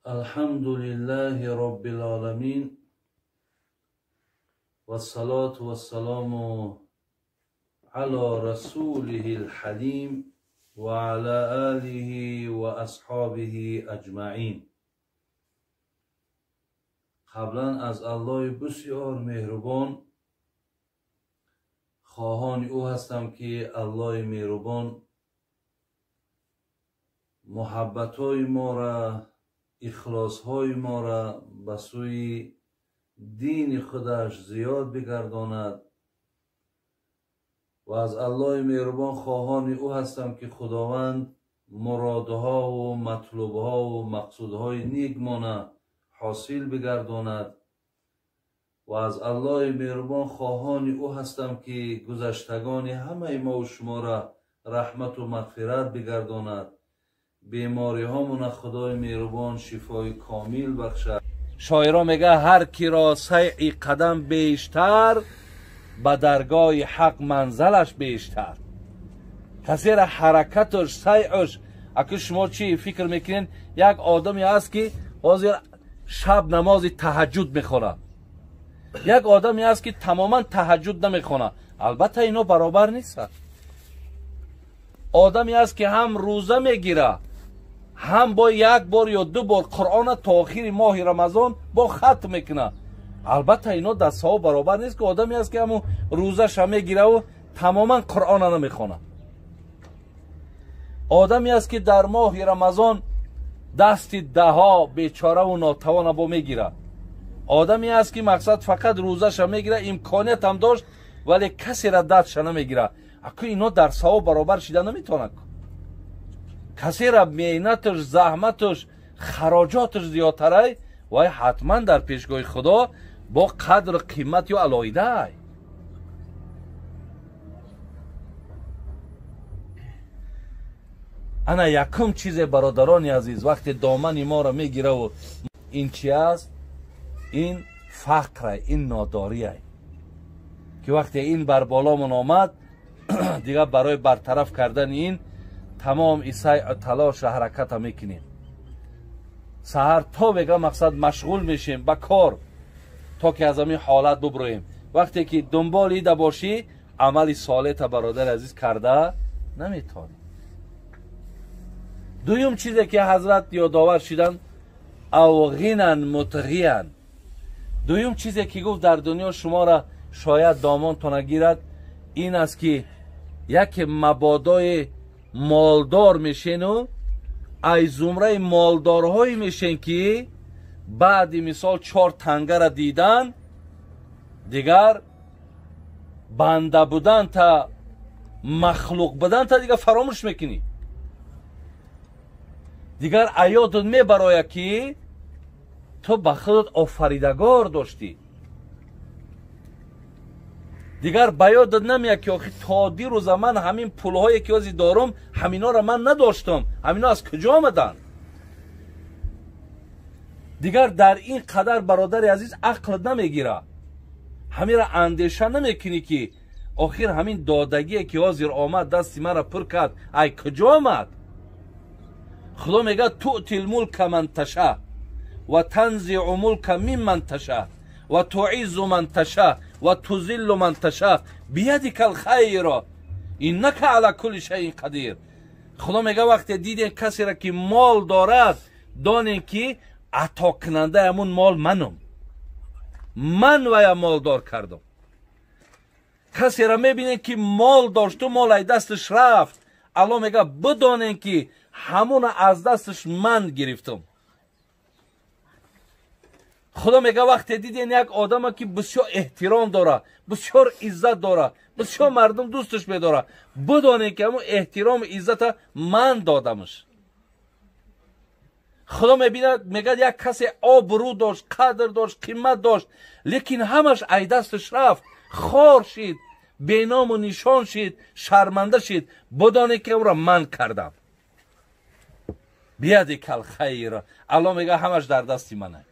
الحمد لله رب العالمين والصلاة والسلام على رسوله الحليم وعلى آله وأصحابه أجمعين. قبلا از الله بسیار مهربان خواهان او هستم که الله مهربان محبت های ما را، اخلاص های ما را به سوی دین خودش زیاد بگرداند و از الله مهربان خواهان او هستم که خداوند مرادها و مطلوبها و مقصودهای نیک ما حاصل بگرداند و از الله مهربان خواهان او هستم که گذشتگان همه ما و شما را رحمت و مغفرت بگرداند، بیماری هامون خدای مهربان شفای کامل بخشد. شاعرها میگه هر کی را سعی قدم بیشتر به درگاه حق منزلش بیشتر. کسی را حرکتش سعیش اگه شما چی فکر میکنین یک آدمی هست که حاضر شب نماز تهجد میخونه، یک آدمی هست که تماما تهجد نمیخونه، البته اینا برابر نیست. آدمی هست که هم روزه میگیره هم با یک بار یا دو بار قرآن تا آخر ماه رمضان با ختم میکنه، البته اینا دست ها برابر نیست که آدمی هست که همون روزه شم میگیره و تماما قرآن نمیخونه. آدمی هست که در ماه رمضان دست دها بیچاره و ناتوان با میگیره. آدمی هست که مقصد فقط روزه شم میگیره، امکانیت هم داشت ولی کسی را دستش نمیگیره. اگه اینا در ثواب برابر شده نمیتونه. کسی را مهنتش، زحمتش، خراجاتش زیادتره و حتما در پیشگاه خدا با قدر قیمت یا علایده. انا یکم چیز برادران عزیز وقتی دامن ما را میگیره و این چی است؟ این فقره، این ناداریه که وقتی این بر بالامون آمد دیگه برای برطرف کردن این تمام ایسای تلاش و حرکت هم میکنیم. سهر تا بگه مقصد مشغول میشیم به کار تا که از همین حالت ببرویم. وقتی که دنبال ایده باشی عملی صالح تا برادر عزیز کرده نمیتونی. دویم چیزی که حضرت یادآور شدن او غنن متغین، دویم چیزی که گفت در دنیا شما را شاید دامانتون نگیرد این است که یک مبادای مالدار میشین و ای زمره مالدارهایی میشین که بعد مثال 4 تنگه را دیدن دیگر بنده بودن تا مخلوق بودن تا دیگر فراموش میکنی. دیگر ایادت میبرای که تو به خودت آفریدگار داشتی. دیگر به یادت نمیاد که آخی تا دیروز من همین پولهایی که ازی دارم همینا را من نداشتم، همینا از کجا آمدن؟ دیگر در این قدر برادر عزیز عقل نمیگیره، همین را اندیشه نمیکنی که آخر همین دادگی که حاضر آمد دستی من را پر کرد ای کجا آمد؟ خدا میگه تؤتی الملک من تشاء و تنزع ملک ممن تشاء و تعز من تشاء و تذل من تشاء بیدک الخیر انک علی کل شیء قدیر. خدا میگه وقتی دیدین کسی را که مال دارد دانین که عطا کننده همون مال منم، من وی مالدار کردم. کسی را میبینین که مال داشت و مال ای دستش رفت، الله میگه بدانین که همون از دستش من گرفتم. خدا میگه وقتی دیدین یک آدم که بسیار احترام داره، بسیار عزت داره، بسیار مردم دوستش میداره، بدانید که همون احترام و عزت من دادمش. خدا میگه یک کسی آبرو داشت، قدر داشت، قیمت داشت، لیکن همش ای دستش رفت، خار شد، بینام و نشان شد، شرمنده شد، بدانید که اون را من کردم. بیدک الخیر، الله میگه همش در دستی منه،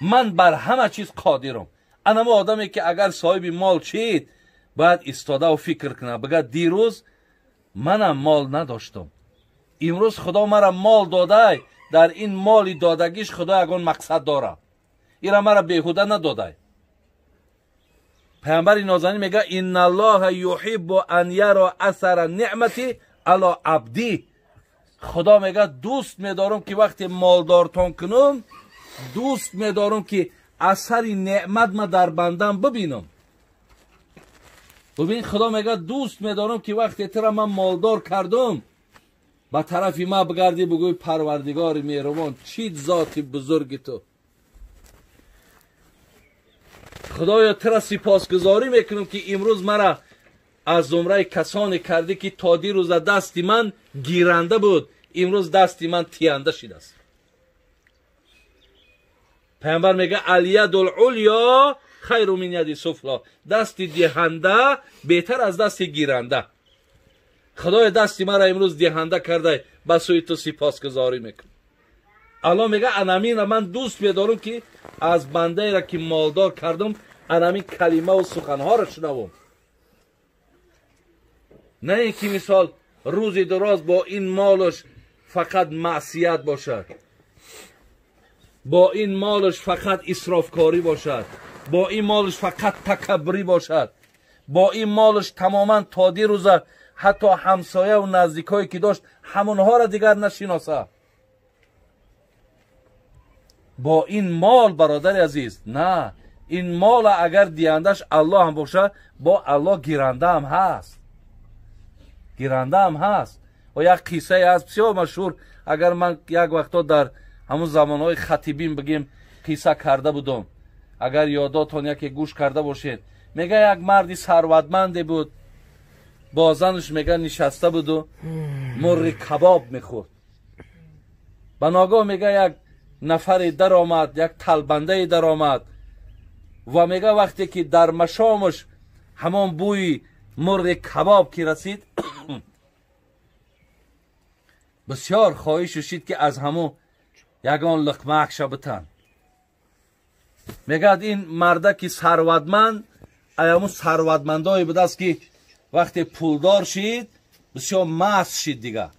من بر همه چیز قادرم. اما آدمی که اگر صاحب مال شید باید استاده و فکر کنه، بگه دیروز منم مال نداشتم، امروز خدا مرا مال داده، در این مال دادگیش خدا یگان مقصد داره، اینا مرا بیهوده نداده. پیامبر نازنین میگه ان الله یحب ان یرا اثر نعمتی علی عبدی. خدا میگه دوست میدارم که وقتی مالدارتان کنم، دوست میدارم که اثر نعمت ما در بندم ببینم. ببین خدا میگه دوست میدارم که وقتی ترا من مالدار کردم، با طرف ما بگردی بگوی پروردگار مهربان چی ذات بزرگ تو. خدایا ترا سپاسگزاری میکنم که امروز مرا از زمره کسانی کردی که تا دیروز دستی من گیرنده بود، امروز دستی من تیانده شده است. پیامبر میگه الید العلیا خیر من ید سفلا. دست دهنده بهتر از دست گیرنده. خدای دستی مرا امروز دهنده کرده، به سوی تو سپاسگزاری میکنم. الان میگه انامین من دوست میدارم که از بنده را که مالدار کردم انامین کلمه و سخنها را شنوم. نه اینکه مثال روزی دراز با این مالش فقط معصیت باشد، با این مالش فقط اسرافکاری باشد، با این مالش فقط تکبری باشد، با این مالش تماما تا دیروز حتی همسایه و نزدیکایی که داشت همونها را دیگر نشناسه. با این مال برادر عزیز، نه، این مال اگر دیندش الله هم باشه، با الله گیرنده هم هست، گیرنده هم هست. و یک قصه از بسیار مشهور، اگر من یک وقتا در همون زمانهای خطیبین بگیم قصه کرده بودم، اگر یاداتون یکی گوش کرده باشید. میگه یک مردی ثروتمندی بود، با زنش میگه نشسته بود و مرغ کباب میخورد. به ناگاه میگه یک نفری در آمد، یک طلبنده در آمد و میگه وقتی که در مشامش همان بوی مرغ کباب که رسید بسیار خواهش شد که از همون یگان لقمه اکشه بتن. میگه این مرده که ثروتمند، ایامون ثروتمندایی بود است که وقتی پولدار شید بسیار مست شید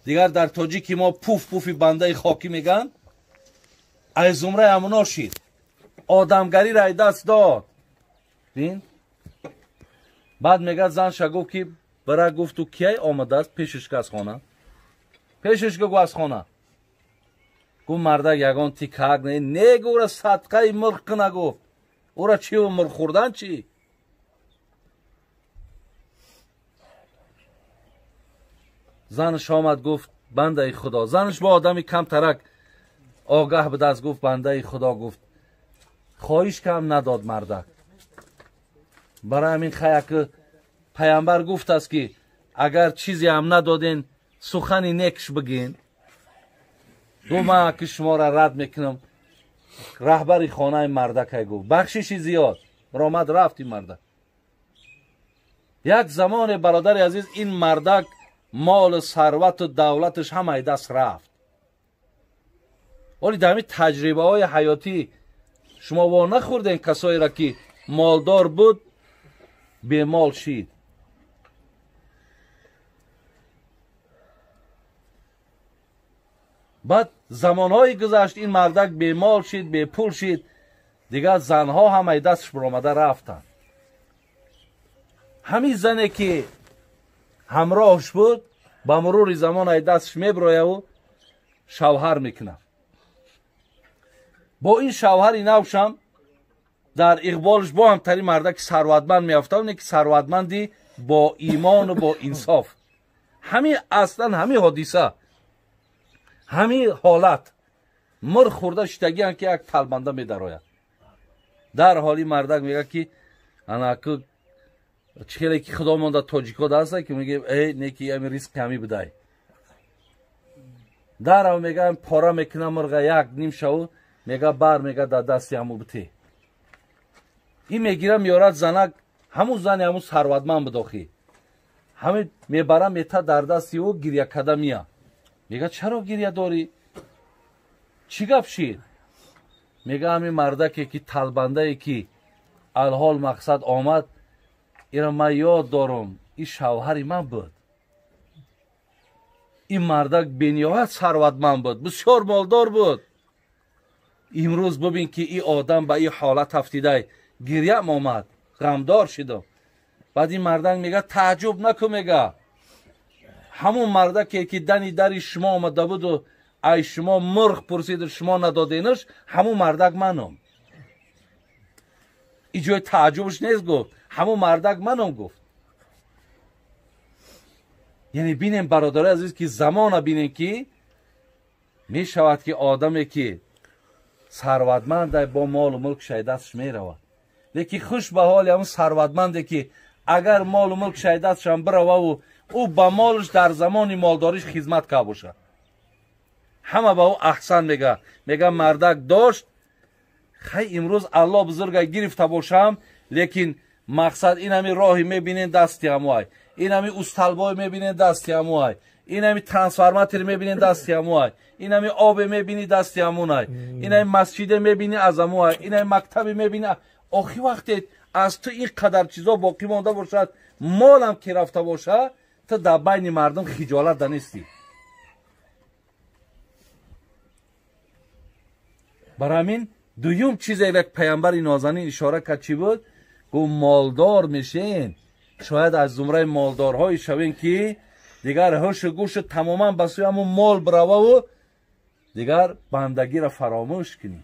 دیگر در تاجیکی ما پوف پوفی بنده خاکی میگن، از زمره همونا شید، آدمگری را دست داد. بین بعد میگه زنش گفت که برای گفت تو کی آمده است پیشش که از خانه، پیشش که از خانه گفت مرده یگان تیکک نه گو را صدقه مرغ کنه. گفت او را چی و مرغ خوردن چی؟ زنش آمد گفت بنده خدا، زنش با آدمی کم ترک آگاه به دست گفت بنده خدا، گفت خواهش کم نداد مردک. برای همین خیلی که پیامبر گفت است که اگر چیزی هم ندادین سخنی نیکش بگین. دو من که شما را رد میکنم. رهبری خانه مردک گفت بخششی زیاد برآمد رفت. این مردک یک زمان برادر عزیز این مردک مال ثروت و دولتش همه دست رفت. ولی در این تجربه های حیاتی شما وا نخوردین کسایی را که مالدار بود به مال شید. بعد زمانهایی گذشت این مردک به مال شید، به پول شید، دیگر زنها همه دستش برآمده رفتن. همین زنی که همراهش بود با مرور زمان دستش میبرویه و شوهر میکنه. با این شوهر نوشم در اقبالش با همتری مردک ثروتمند میافته و که ثروتمندی با ایمان و با انصاف. همین اصلا همین حادثه، همین حالت مرغ خورده شدگی هم که یک طلبنده میدراید. در حالی مردک میگه که انا که چیلی که خدا مونده تاجیکا دسته که میگه ای نیکی امی ریسک کمی بدای. در هم میگه پارا میکنه مرغ یک نیم شو، میگه بر میگه در دستی همو بتی. این میگیره میارد زنک، همون زنی همون ثروتمند بداخی، همین میبره میته در دستی او گریه کده میه. میگه چرا گریه داری؟ چی گپ شید؟ میگه همین مردکی که طلبنده ای که الحال مقصد آمد، اینا من یاد دارم این شوهری من بود. این مردک بنیاهت ثروتمند بود، بسیار مالدار بود. امروز ببین که این آدم به این حالت افتیده، گریه آمد، غمدار شد. بعد این مردک میگه تعجب نکن، میگه همون مردکی که دنی در شما آمده بود و ای شما مرغ پرسید شما ندادینش، همون مردک منم. این جای تعجبش نیست، گفت همون مردک منم. گفت یعنی بینیم برادر عزیز که زمان بینیم که می شود که آدمی که ثروتمند با مال و ملک شایدتش می رود، لیکن خوش به حال همون ثروتمنده که اگر مال و ملک شایدتش هم برود و او با مالش در زمان مالداریش خدمت که باشه، همه به او احسان میگه مردک داشت. خیلی امروز الله بزرگه گرفته باشم، لیکن مقصد این همی راهی میبینین دستی هموهای، این همی استلبای میبینین دستی هموهای، این همی ترانسفرماتر میبینین دستی هموهای، این همی آب میبینی دستی هموهای، این همی مسجد میبینی از هموهای، این همی مکتب میبینی. آخی وقتی از تو این قدر چیزا باقی مانده باشد، مالم که رفته باشه، تو در بین مردم خجالت دانستی. برای همین دویم چیز یک پیامبر نازنین اشاره کرد چی بود؟ گفت مالدار میشین، شاید از زمره مالدارهای شوین که دیگر هوش و گوش تماما به سوی همون مال بروه و دیگر بندگی را فراموش کنی،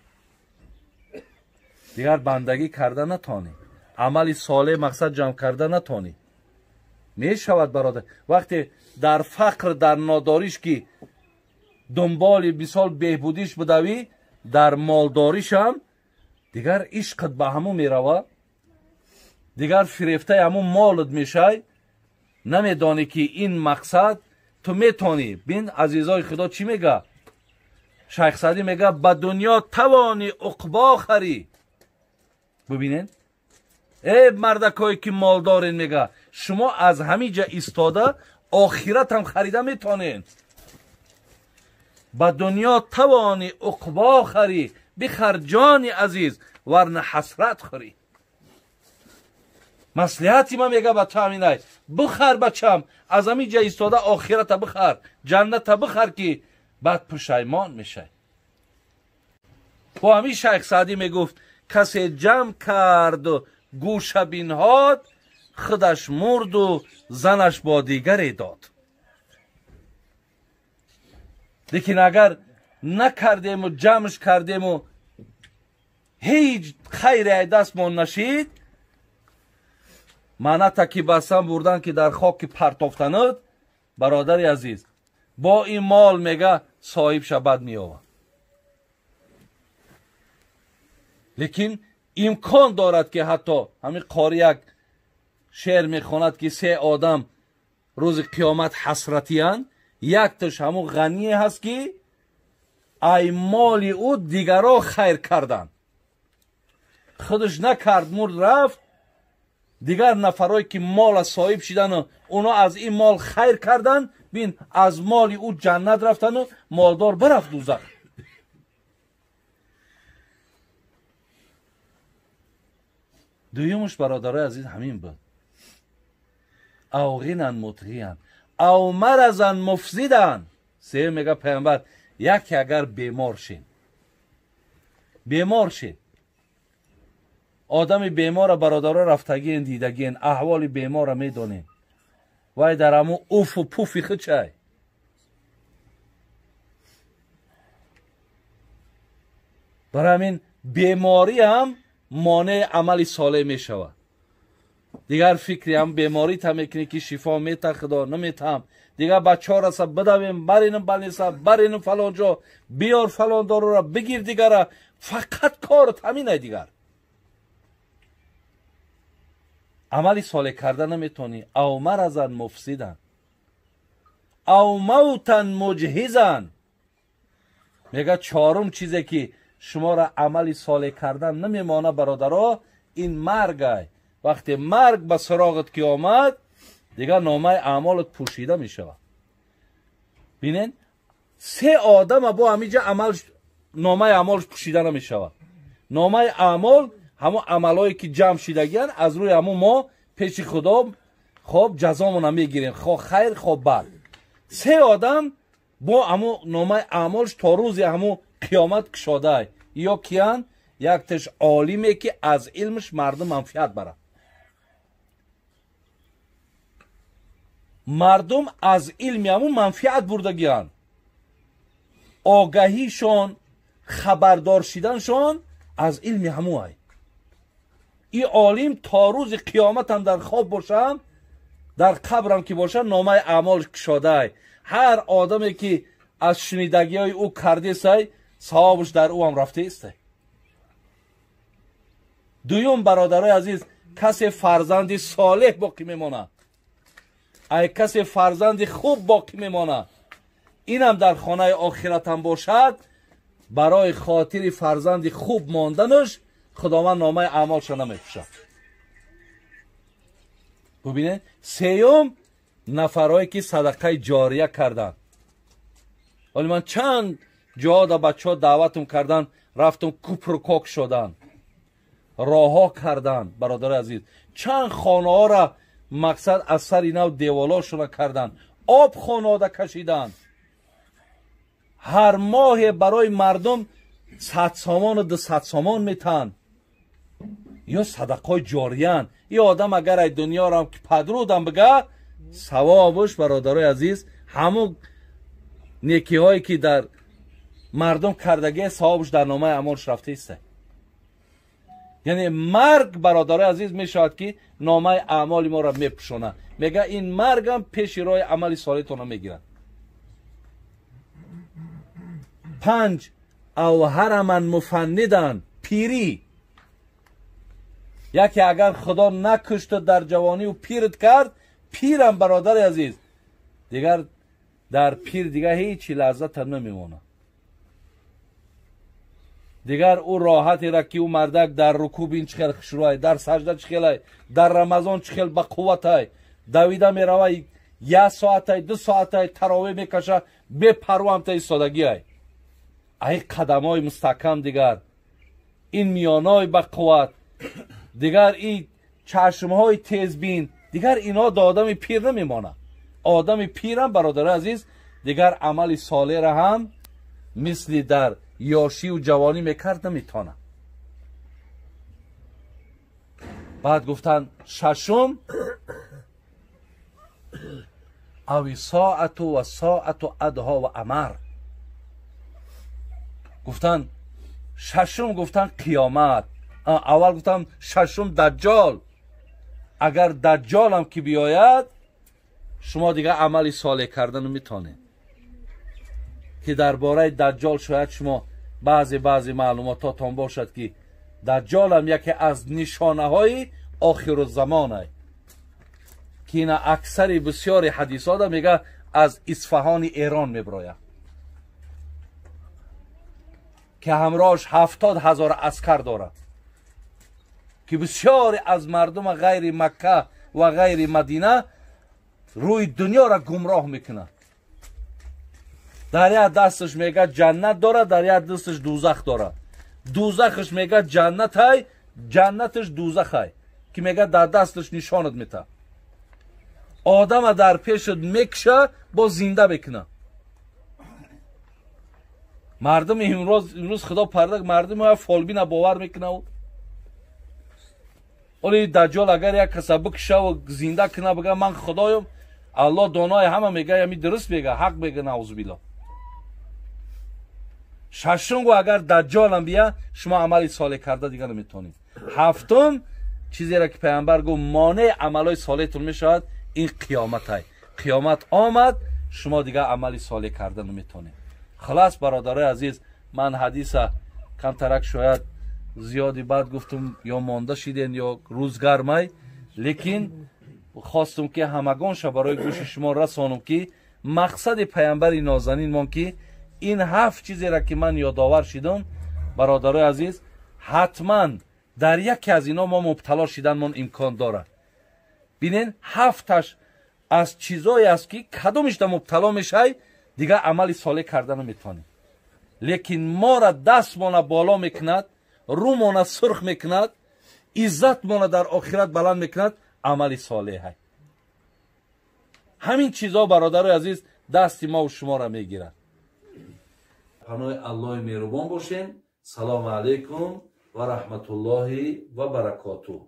دیگر بندگی کرده نتانی، عمل صالح مقصد جمع کرده نتانی. می شود برادر وقتی در فقر در ناداریش که دنبال بسال بهبودیش بدوی، در مالداریش هم دیگر عشقت به همون می روه، دیگر فریفته همون مالت میشه، نمیدانی که این مقصد تو میتونی. بین عزیزای خدا چی میگه؟ شیخ سعدی میگه به دنیا توانی عقبا خری. ببینین ای مردکایی که مالدارین، میگه شما از همینجا ایستاده آخرت هم خریده میتونین. به دنیا توانی عقبا خری، بخر جانی عزیز ورنه حسرت خری. مصلحتی من میگه به تو همینه، بخر بچم، از همینجا ایستاده آخرت بخر، جنت بخر که بعد پشیمان میشه. با همین شیخ سعدی میگفت کسی جمع کرد و گوشه بینهاد، خودش مرد و زنش با دیگری داد. لیکن اگر نکردیم و جمعش کردیم و هیچ خیری دست من نشید، معنی تکی بستن بردن که در خاک پرتافتند. برادر عزیز با این مال میگه صاحب شبد میآورد، لیکن امکان دارد که حتی همین قاری یک شعر میخواند که 3 آدم روز قیامت حسرتی اند، یک تش همون غنی هست که ای مالی او دیگرها خیر کردن، خودش نکرد مرد رفت، دیگر نفرهایی که مال صاحب شدن و اونا از این مال خیر کردن، بین از مالی او جنت رفتن و مالدار برفت دوزخ. دویمش برادرای عزیز همین بود، او غنن مطغیان او مرضن مفسدن. سه میگه پیامبر یکی اگر بیمار شید، آدم بیمار برادرها رفتگین دیدگین احوال بیمار میدونین، وای در همون اوف و پوفی خود چای. برای همین بیماری هم مانع عمل صالح می شود. دیگر فکری هم بیماری تا میکنی که شفا میته خدا نمیتم، دیگر بچه ها رسا بدویم برینم بلنسا برینم فلان جا بیار فلان دارو را بگیر، دیگر فقط کارت همینه، دیگر عملی صالح کردن نمیتونی. او مرضن مفسدن او موتن مجهزن. میگه چهارم چیزی که شما را عملی صالح کردن نمیمانه برادرها، این مرگ. وقتی مرگ به سراغت که آمد، دیگه نامه اعمالت پوشیده میشود. بینین 3 آدم با همینجا نامه اعمالش پوشیده نمیشود. نامه اعمال همون عملایی که جمع شدگیان از روی همون ما پیش خدا خب جزامون میگیریم، خواه خیر خواه بد. سه آدم با امو نامه اعمالش تا روز همو قیامت کشاده. یا کیان؟ یک تش عالمه که از علمش مردم منفعت بره. مردم از علم همون منفعت بردگیان. آگاهیشون، خبردار شدنشون از علم همون های. این عالم تا روز قیامت هم در خواب باشن، در قبر هم که باشن، نامه اعمال کشاده. هر آدمی که از شنیدگی های او کرده سای ثوابش در او هم رفته است. دویم برادرای عزیز، کسی فرزند صالح باقی میمانه. ای کسی فرزند خوب باقی میمانه، این هم در خانه آخرت هم باشد. برای خاطر فرزند خوب ماندنش خداوند نامه اعمالش نمیپوشه. ببینه. سیوم نفرایی که صدقه جاریه کردن. ولی من چند جا دا بچه ها دعوتم کردن، رفتم کوپرکاک شدن، راه ها کردن. برادر عزیز، چند خانه ها را مقصد از سر اینا و دیوالاشون کردن، آب خانه دا کشیدن. هر ماه برای مردم 100 سامان و 200 سامان میتن. یا صدقه جاریان. این آدم اگر ای دنیا را هم که پدرودم بگه، ثوابش برادرای عزیز همون نیکی هایی که در مردم کردگی ثوابش در نامه اعمالش رفته است. یعنی مرگ برادرای عزیز میشود که نامه اعمال ما را میپوشونه. میگه این مرگ هم پیش روی عمل صالحتون میگیرن. 5 او هرمن مفندن، پیری. یکی اگر خدا نکشت در جوانی و پیرت کرد، پیرم برادر عزیز دیگر در پیر دیگر هیچی لذت نمیمونه. دیگر او راحتی را که او مردک در رکوع این چخیل خشروه، در سجده چخیل، در رمضان چخیل با قوت های دویده می روه، 1 ساعت های 2 ساعت های تراوی میکشه، به پرو هم تای سادگی های. ای قدم های مستحکم دیگر، این میان های با قوت دیگر، این چشم های تیزبین دیگر، اینا دا آدم پیر نمیمانه. آدم پیرم برادر عزیز دیگر عمل صالح را هم مثل در یاشی و جوانی میکرد نمیتونه. بعد گفتن ششم اوی ساعت و ساعت و ادها و امر. گفتن ششم، گفتن قیامت. اول گفتم ششم دجال. اگر دجال هم که بیاید، شما دیگه عمل صالح کردن میتونه. که درباره دجال شاید شما بعضی معلوماتاتون باشد که دجال هم یکی از نشانه های آخر الزمان است که اینا اکثر بسیاری حدیثات میگه از اصفهان ایران میبراید که همراهش 70,000 عسکر دارد که بسیاری از مردم غیر مکه و غیر مدینه روی دنیا را گمراه میکنه. در یک دستش میگه جنت داره، در یک دستش دوزخ داره. دوزخش میگه جنت های، جنتش دوزخ های که میگه در دستش نشانت میته. آدم در پیشت میکشه با زنده بکنه. مردم امروز خدا پرده مردم ها فالبین باور میکنه. ولی دجال اگر یک کس بکشه و زنده کنه بگه من خدایم، الله دانای همه میگه یمی درست میگه، حق میگه، نعوذ بالله. ششم اگر دجال هم بیا، شما عمل صالح کرده دیگه نمیتونید. هفتم چیزی را که پیامبر گفت مانع عملای صالحتون میشود، این قیامت های. قیامت آمد، شما دیگه عمل صالح کرده نمیتونید. خلاص برادرای عزیز، من حدیث کم ترک شاید زیادی بعد گفتم یا مانده شیدین یا روزگرمای، لیکن خواستم که همگانش برای گوش شما رسانم که مقصد پیامبر نازنین من که این 7 چیزی را که من یادآور شدم برادرای عزیز، حتما در یکی از اینا ما مبتلا شدن من امکان داره. ببینین 7تاش از چیزایی است که کدومش در مبتلا میشه دیگه عمل صالح کردن نمیتونی. لیکن ما را دست ما بالا میکند، رو ما سرخ میکند، عزت ما در آخرت بلند میکند، عمل صالح های. همین چیزا برادر عزیز دست ما و شما را میگیرد. پناه الله مهربان باشین. سلام علیکم و رحمت الله و برکاته.